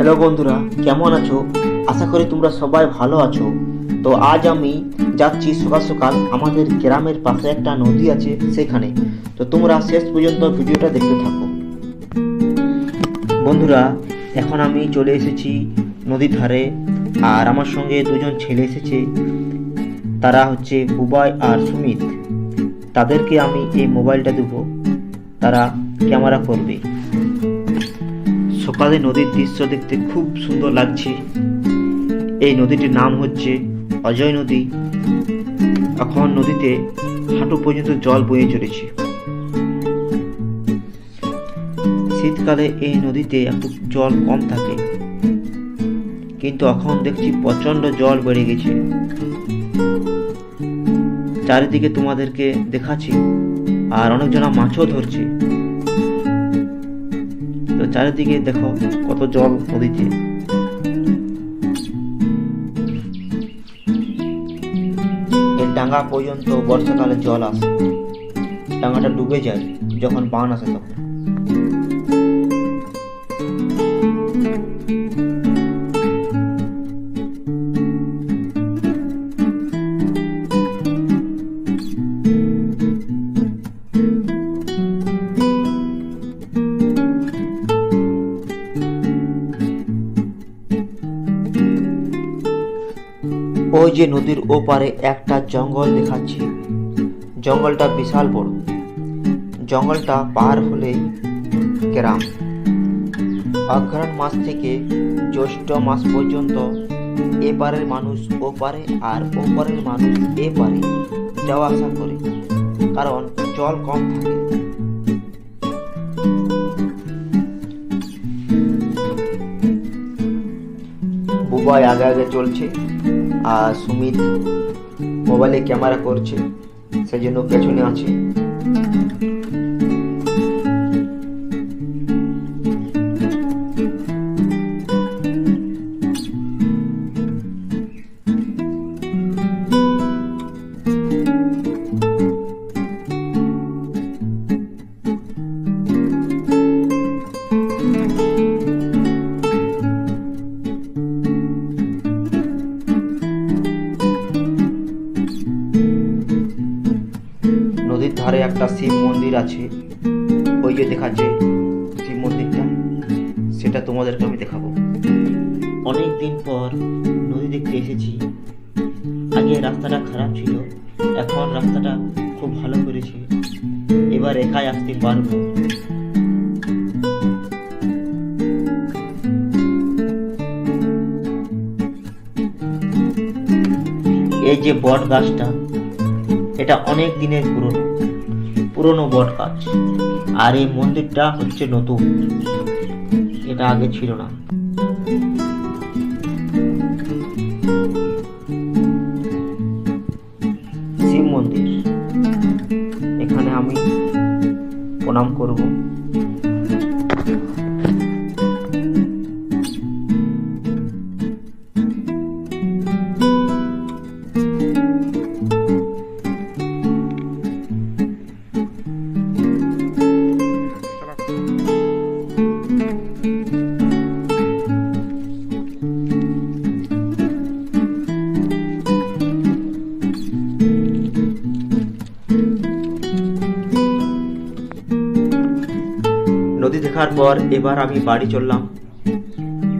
Hello বন্ধুরা, কেমন আছো? আশা করি তোমরা সবাই ভালো আছো। তো আজ আমি যাচ্ছি সকাল সকাল আমাদের গ্রামের পাশে একটা নদী আছে সেখানে। তো তোমরা শেষ পর্যন্ত ভিডিওটা দেখতে থাকো। বন্ধুরা, এখন আমি চলে এসেছি নদীর ধারে, আর আমার সঙ্গে দুজন ছেলে এসেছে। তারা হচ্ছে বুবাই আর সুমিত। তাদেরকে আমি এই মোবাইলটা দেবো, তারা ক্যামেরা করবে। সকালে নদীর দৃশ্য দেখতে খুব সুন্দর লাগছে। এই নদীটির নাম হচ্ছে অজয় নদী। এখন নদীতে হাঁটু পর্যন্ত জল বয়ে চলেছে। শীতকালে এই নদীতে একটু জল কম থাকে, কিন্তু এখন দেখছি প্রচন্ড জল বেড়ে গেছে। চারিদিকে তোমাদেরকে দেখাচ্ছি, আর অনেকজনা মাছও ধরছে। তো চারিদিকে দেখো কত জল নদীতে। এই ডাঙ্গা পর্যন্ত বর্ষাকালে জল আসে। ডাঙ্গাটা ডুবে যায় যখন বান আসে তখন। ওই যে নদীর ওপারে একটা জঙ্গল দেখাচ্ছি। জঙ্গলটা বিশাল বড়। জঙ্গলটা পার হলেই গ্রাম। অঘ্রাণ মাস থেকে জ্যৈষ্ঠ মাস পর্যন্ত এপারের মানুষ ওপারে আর ওপারের মানুষ এপারে যাওয়া আসা করে, কারণ জল কম থাকে। বুবাই আগে আগে চলছে, আর সুমিত মোবাইলে ক্যামেরা করছে, সেজন্য পেছনে আছে। নদীর ধারে একটা শিব মন্দির আছে। ওই যে দেখাচ্ছে শিব মন্দিরটা, সেটা তোমাদেরকে আমি দেখাবো। অনেক দিন পর নদী দেখতে এসেছি। আগে রাস্তাটা খারাপ ছিল, এখন রাস্তাটা খুব ভালো করেছে। এবার একাই আসতে পারবো। এই যে বট গাছটা, এটা অনেক দিনের পুরনো বট গাছ। আর এই মন্দিরটা হচ্ছে নতুন, এটা আগে ছিল না। শিব মন্দির, এখানে আমি প্রণাম করব। নদী দেখার পর এবার আমি বাড়ি চললাম।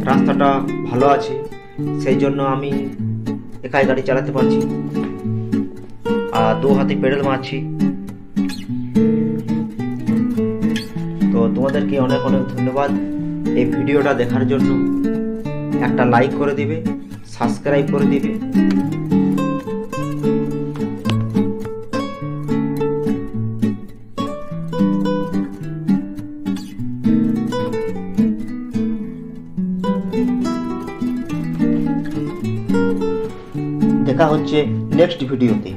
রাস্তাটা ভালো আছে, সেই জন্য আমি একাই গাড়ি চালাতে পারছি, আর দু হাতে পেডেল মারছি। তো তোমাদেরকে অনেক অনেক ধন্যবাদ এই ভিডিওটা দেখার জন্য। একটা লাইক করে দিবে, সাবস্ক্রাইব করে দিবে। দেখা হচ্ছে নেক্সট ভিডিওতে।